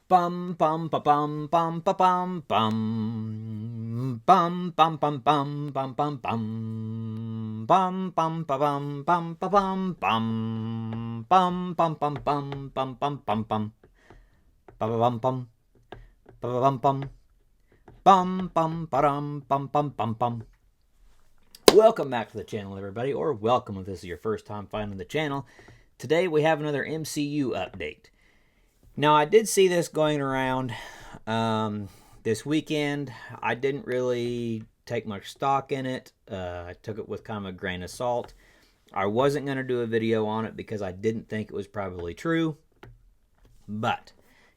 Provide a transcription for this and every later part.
Bum bum ba bum bum ba bum bum bum bum bum bum bum bum bum bum bum ba bum bum ba bum bum bum bum bum bum bum bum bum bum ba bum bum ba bum bum bum bum ba dum bum bum bum bum. Welcome back to the channel, everybody, or welcome if this is your first time finding the channel. Today we have another MCU update. Now, I did see this going around this weekend. I didn't really take much stock in it. I took it with kind of a grain of salt. I wasn't going to do a video on it because I didn't think it was probably true. But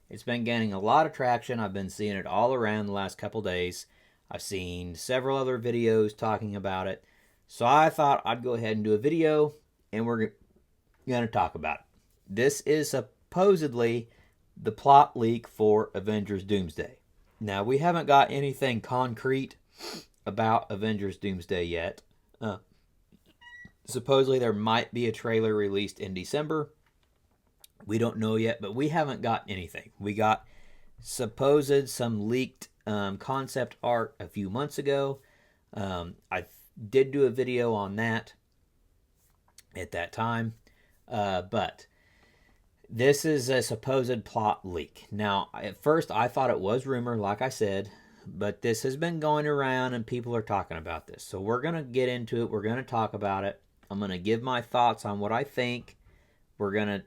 it's been gaining a lot of traction. I've been seeing it all around the last couple days. I've seen several other videos talking about it. So I thought I'd go ahead and do a video, and we're going to talk about it. This is supposedly the plot leak for Avengers Doomsday. Now, we haven't got anything concrete about Avengers Doomsday yet. Supposedly there might be a trailer released in December. We don't know yet, but we haven't got anything. We got some leaked concept art a few months ago. I did do a video on that at that time, but this is a supposed plot leak. Now, at first, I thought it was rumor, like I said, but this has been going around and people are talking about this. So we're going to get into it. We're going to talk about it. I'm going to give my thoughts on what I think. We're going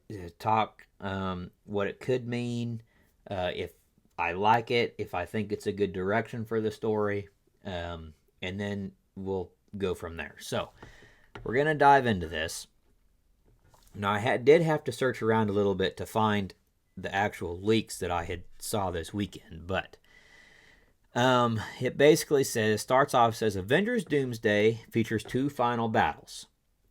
to talk what it could mean, if I like it, if I think it's a good direction for the story, and then we'll go from there. So we're going to dive into this. Now, I did have to search around a little bit to find the actual leaks that I saw this weekend, but it basically starts off, says Avengers Doomsday features two final battles.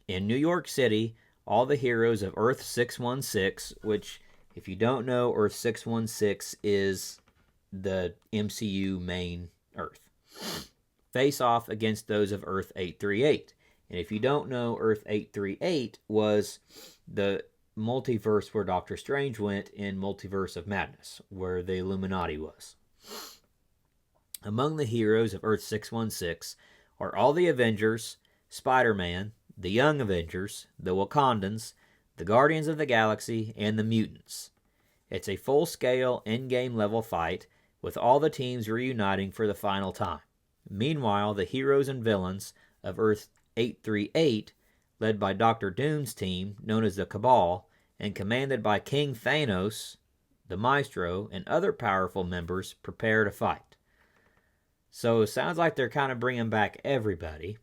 In New York City, all the heroes of Earth 616, which, if you don't know, Earth 616 is the MCU main Earth, face off against those of Earth 838. And if you don't know, Earth 838 was the multiverse where Doctor Strange went in Multiverse of Madness, where the Illuminati was. Among the heroes of Earth 616 are all the Avengers, Spider-Man, the Young Avengers, the Wakandans, the Guardians of the Galaxy, and the Mutants. It's a full-scale, in-game level fight, with all the teams reuniting for the final time. Meanwhile, the heroes and villains of Earth 838, led by Dr. Doom's team, known as the Cabal, and commanded by King Thanos, the Maestro, and other powerful members, prepare to fight. So it sounds like they're kind of bringing back everybody.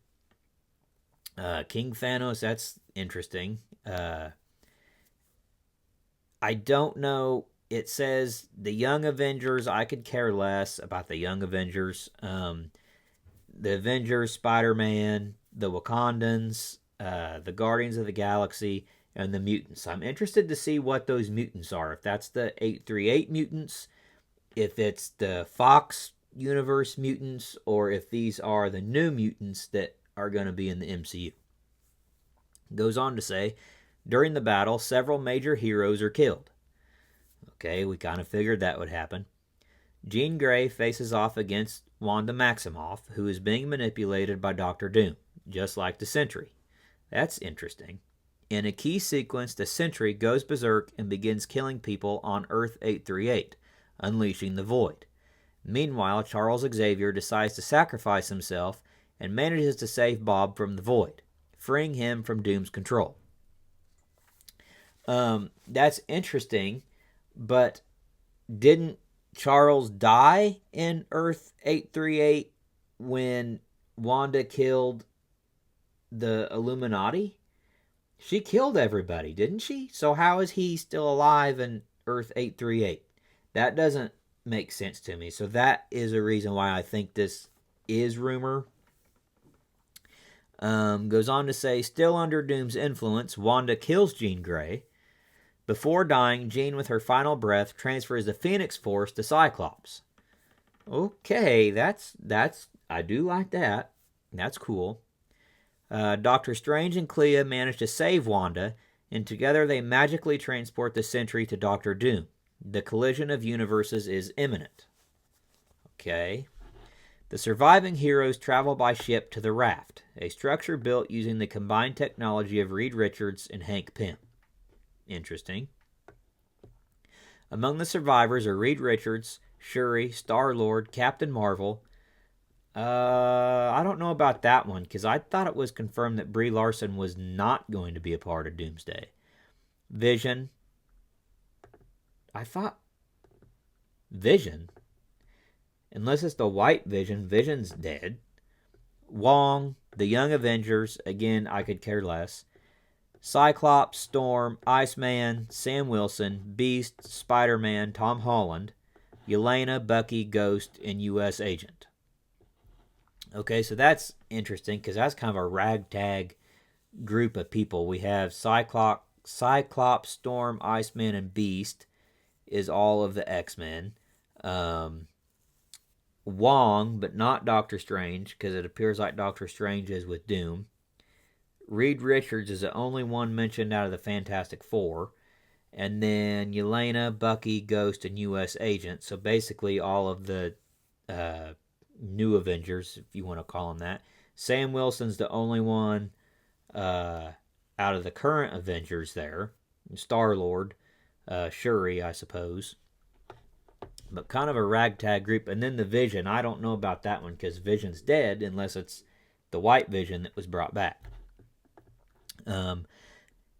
King Thanos, that's interesting. I don't know. It says the Young Avengers. I could care less about the Young Avengers. The Avengers, Spider-Man, the Wakandans, the Guardians of the Galaxy, and the Mutants. I'm interested to see what those mutants are. If that's the 838 mutants, if it's the Fox Universe mutants, or if these are the new mutants that are going to be in the MCU. Goes on to say, during the battle, several major heroes are killed. Okay, we kind of figured that would happen. Jean Grey faces off against Wanda Maximoff, who is being manipulated by Dr. Doom, just like the Sentry. That's interesting. In a key sequence, the Sentry goes berserk and begins killing people on Earth 838, unleashing the Void. Meanwhile, Charles Xavier decides to sacrifice himself and manages to save Bob from the Void, freeing him from Doom's control. That's interesting, but didn't Charles die in Earth 838 when Wanda killed the Illuminati? She killed everybody, didn't she? So how is he still alive in Earth 838? That doesn't make sense to me. So that is a reason why I think this is rumor. Goes on to say, still under Doom's influence, Wanda kills Jean Grey. Before dying, Jean, with her final breath, transfers the Phoenix Force to Cyclops. Okay, that's I do like that. That's cool. Doctor Strange and Clea manage to save Wanda, and together they magically transport the Sentry to Doctor Doom. The collision of universes is imminent. Okay. The surviving heroes travel by ship to the Raft, a structure built using the combined technology of Reed Richards and Hank Pym. Interesting. Among the survivors are Reed Richards, Shuri, Star-Lord, Captain Marvel. I don't know about that one, because I thought it was confirmed that Brie Larson was not going to be a part of Doomsday. Vision. I thought Vision, unless it's the White Vision, Vision's dead. Wong, the Young Avengers, again, I could care less. Cyclops, Storm, Iceman, Sam Wilson, Beast, Spider-Man, Tom Holland, Yelena, Bucky, Ghost, and U.S. Agent. Okay, so that's interesting because that's kind of a ragtag group of people. We have Cyclops, Storm, Iceman, and Beast is all of the X-Men. Wong, but not Doctor Strange, because it appears like Doctor Strange is with Doom. Reed Richards is the only one mentioned out of the Fantastic Four. And then Yelena, Bucky, Ghost, and U.S. Agent. So basically all of the new Avengers, if you want to call them that. Sam Wilson's the only one out of the current Avengers there. Star-Lord, Shuri, I suppose. But kind of a ragtag group. And then the Vision, I don't know about that one because Vision's dead unless it's the White Vision that was brought back.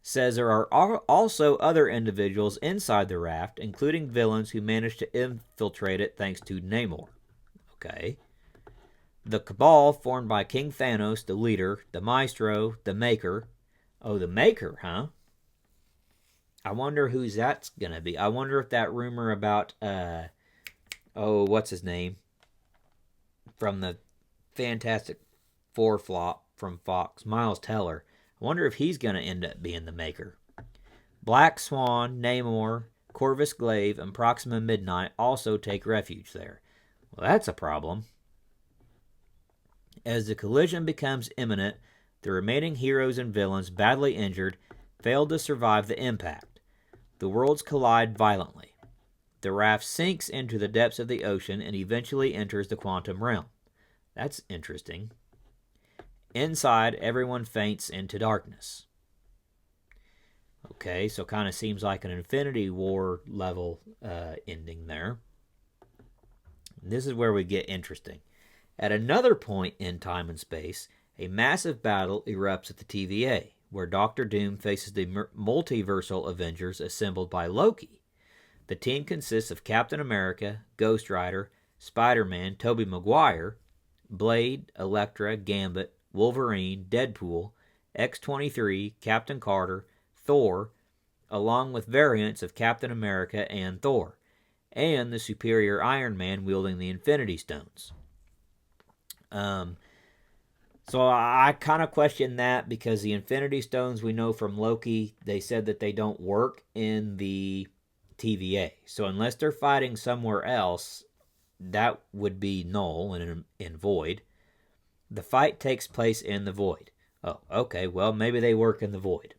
Says there are also other individuals inside the Raft, including villains who managed to infiltrate it thanks to Namor. Okay. The Cabal, formed by King Thanos, the leader, the Maestro, the Maker. Oh, the Maker, huh? I wonder who's that's going to be. I wonder if that rumor about, what's his name? From the Fantastic Four flop from Fox, Miles Teller. I wonder if he's going to end up being the Maker. Black Swan, Namor, Corvus Glaive, and Proxima Midnight also take refuge there. Well, that's a problem. As the collision becomes imminent, the remaining heroes and villains, badly injured, fail to survive the impact. The worlds collide violently. The raft sinks into the depths of the ocean and eventually enters the quantum realm. That's interesting. Inside, everyone faints into darkness. Okay, so kind of seems like an Infinity War level ending there. This is where we get interesting. At another point in time and space, a massive battle erupts at the TVA, where Doctor Doom faces the multiversal Avengers assembled by Loki. The team consists of Captain America, Ghost Rider, Spider-Man, Tobey Maguire, Blade, Elektra, Gambit, Wolverine, Deadpool, X-23, Captain Carter, Thor, along with variants of Captain America and Thor, and the superior Iron Man wielding the Infinity Stones. So I kind of question that because the Infinity Stones we know from Loki, they said that they don't work in the TVA. So unless they're fighting somewhere else, that would be null and void. The fight takes place in the void. Oh, okay, well, maybe they work in the void.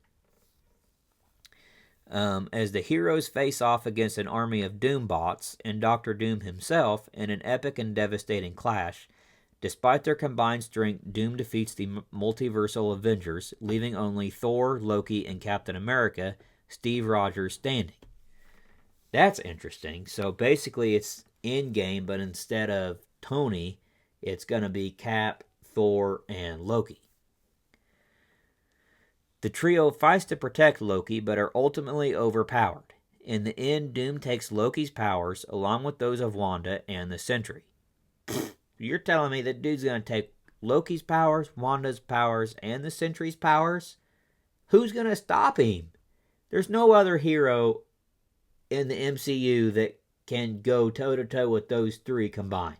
As the heroes face off against an army of Doombots and Doctor Doom himself in an epic and devastating clash, despite their combined strength, Doom defeats the multiversal Avengers, leaving only Thor, Loki, and Captain America, Steve Rogers, standing. That's interesting. So basically it's in-game, but instead of Tony, it's going to be Cap, Thor, and Loki. The trio fights to protect Loki, but are ultimately overpowered. In the end, Doom takes Loki's powers, along with those of Wanda and the Sentry. You're telling me that dude's going to take Loki's powers, Wanda's powers, and the Sentry's powers? Who's going to stop him? There's no other hero in the MCU that can go toe-to-toe with those three combined.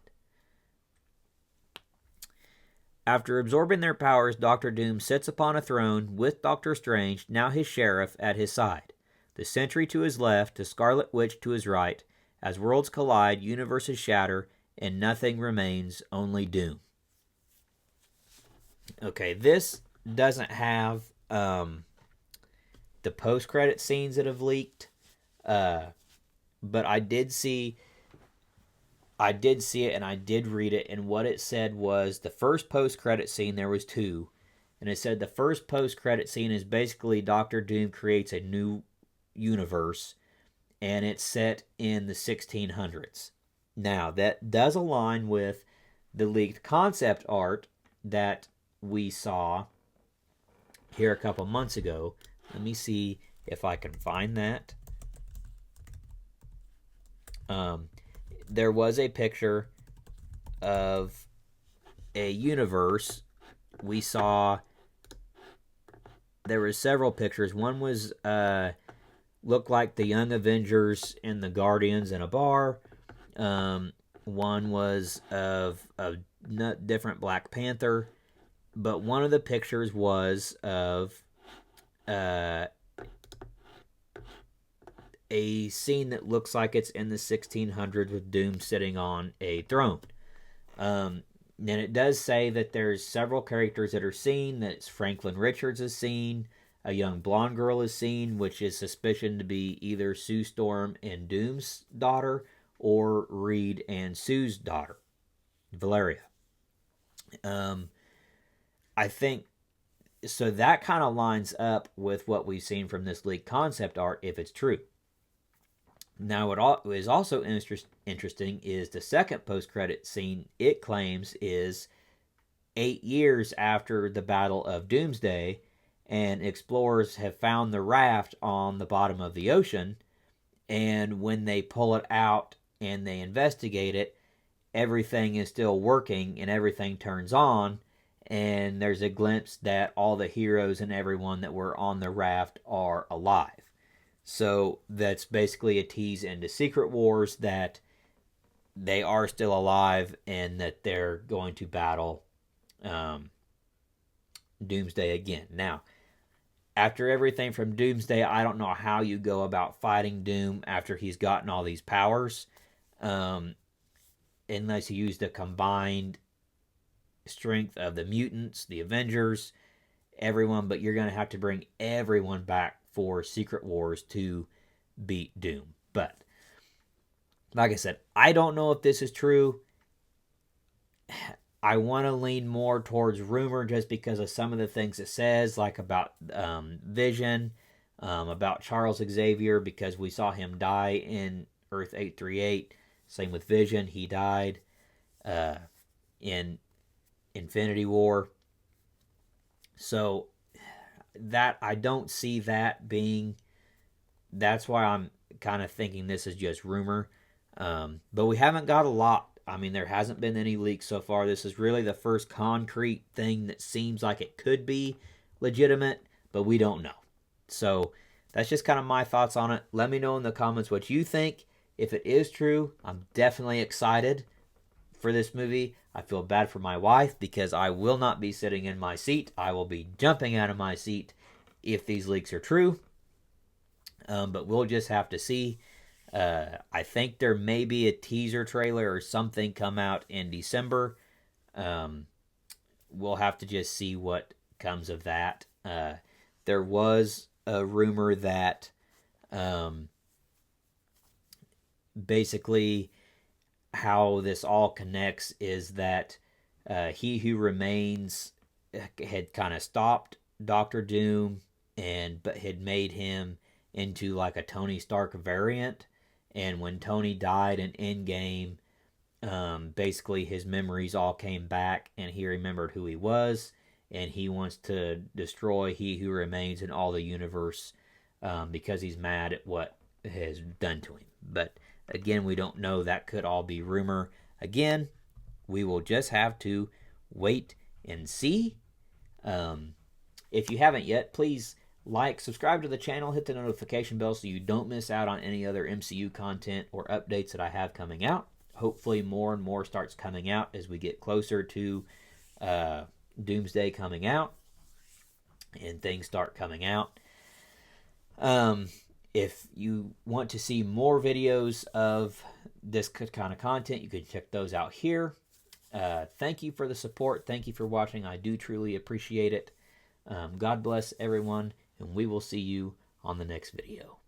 After absorbing their powers, Doctor Doom sits upon a throne with Doctor Strange, now his sheriff, at his side. The Sentry to his left, the Scarlet Witch to his right. As worlds collide, universes shatter, and nothing remains, only Doom. Okay, this doesn't have the post-credit scenes that have leaked, but I did see it and I did read it, and what it said was the first post-credit scene, there was two, and it said the first post-credit scene is basically Doctor Doom creates a new universe, and it's set in the 1600s. Now, that does align with the leaked concept art that we saw here a couple months ago. Let me see if I can find that. There was a picture of a universe. We saw there were several pictures. One was looked like the Young Avengers and the Guardians in a bar. One was of a different Black Panther, but one of the pictures was of a scene that looks like it's in the 1600s with Doom sitting on a throne. And it does say that there's several characters that are seen. That Franklin Richards is seen. A young blonde girl is seen, which is suspicioned to be either Sue Storm and Doom's daughter or Reed and Sue's daughter, Valeria. I think so. That kind of lines up with what we've seen from this leaked concept art, if it's true. Now, what is also interesting is the second post-credit scene. It claims is 8 years after the Battle of Doomsday, and explorers have found the raft on the bottom of the ocean, and when they pull it out and they investigate it, everything is still working and everything turns on, and there's a glimpse that all the heroes and everyone that were on the raft are alive. So that's basically a tease into Secret Wars that they are still alive and that they're going to battle Doomsday again. Now, after everything from Doomsday, I don't know how you go about fighting Doom after he's gotten all these powers, unless you use the combined strength of the mutants, the Avengers, everyone, but you're going to have to bring everyone back for Secret Wars to beat Doom. But like I said, I don't know if this is true. I want to lean more towards rumor just because of some of the things it says, like about Vision, about Charles Xavier, because we saw him die in Earth 838. Same with Vision, he died in Infinity War. So that I don't see that being. That's why I'm kind of thinking this is just rumor. But we haven't got a lot. I mean, there hasn't been any leaks so far. This is really the first concrete thing that seems like it could be legitimate, but we don't know. So that's just kind of my thoughts on it. Let me know in the comments what you think. If it is true, I'm definitely excited for this movie. I feel bad for my wife because I will not be sitting in my seat. I will be jumping out of my seat if these leaks are true. But we'll just have to see. I think there may be a teaser trailer or something come out in December. We'll have to just see what comes of that. There was a rumor that basically how this all connects is that He Who Remains had kind of stopped Doctor Doom but had made him into like a Tony Stark variant. And when Tony died in Endgame, basically his memories all came back and he remembered who he was, and he wants to destroy He Who Remains in all the universe because he's mad at what has done to him. But again, we don't know. That could all be rumor. Again, we will just have to wait and see. If you haven't yet, please like, subscribe to the channel, hit the notification bell so you don't miss out on any other MCU content or updates that I have coming out. Hopefully more and more starts coming out as we get closer to Doomsday coming out and things start coming out. If you want to see more videos of this kind of content, you can check those out here. Thank you for the support. Thank you for watching. I do truly appreciate it. God bless everyone, and we will see you on the next video.